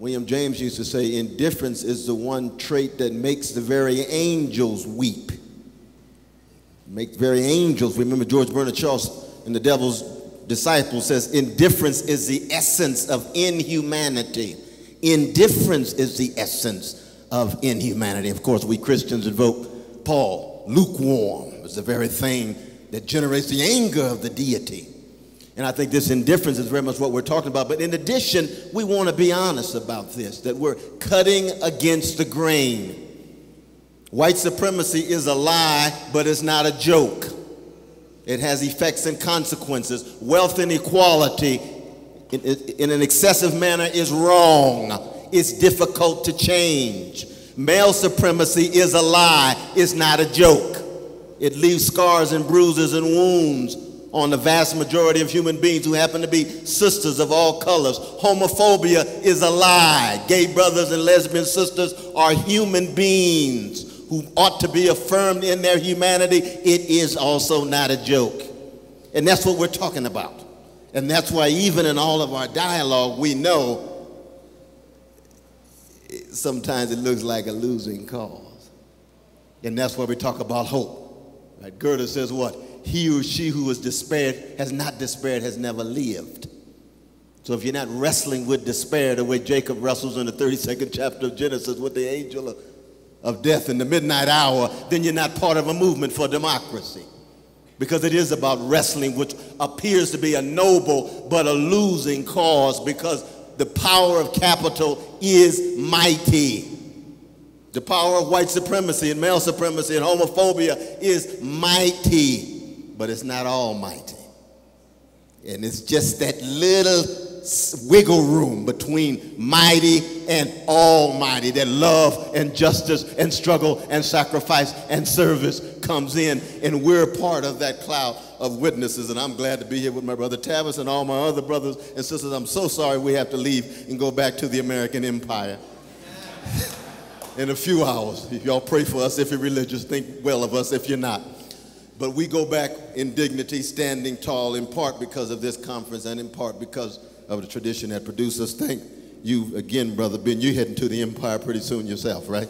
William James used to say, indifference is the one trait that makes the very angels weep. Make very angels. Remember George Bernard Shaw in The Devil's Disciple says, indifference is the essence of inhumanity. Indifference is the essence of inhumanity. Of course, we Christians invoke Paul. Lukewarm is the very thing that generates the anger of the deity. And I think this indifference is very much what we're talking about. But in addition, we want to be honest about this, that we're cutting against the grain. White supremacy is a lie, but it's not a joke. It has effects and consequences. Wealth inequality in an excessive manner is wrong. It's difficult to change. Male supremacy is a lie. It's not a joke. It leaves scars and bruises and wounds on the vast majority of human beings who happen to be sisters of all colors. Homophobia is a lie. Gay brothers and lesbian sisters are human beings who ought to be affirmed in their humanity. It is also not a joke. And that's what we're talking about. And that's why even in all of our dialogue, we know sometimes it looks like a losing cause. And that's why we talk about hope. Right? Goethe says what? He or she who has despaired, has not despaired, has never lived. So if you're not wrestling with despair the way Jacob wrestles in the 32nd chapter of Genesis with the angel of death in the midnight hour, then you're not part of a movement for democracy. Because it is about wrestling, which appears to be a noble but a losing cause, because the power of capital is mighty. The power of white supremacy and male supremacy and homophobia is mighty, but it's not almighty. And it's just that little wiggle room between mighty and almighty that love and justice and struggle and sacrifice and service comes in, and we're part of that cloud of witnesses. And I'm glad to be here with my brother Tavis and all my other brothers and sisters. I'm so sorry we have to leave and go back to the American Empire in a few hours. If y'all pray for us, if you're religious, think well of us if you're not. But we go back in dignity, standing tall, in part because of this conference and in part because of the tradition that produced us. Thank you again, Brother Ben. You're heading to the empire pretty soon yourself, right?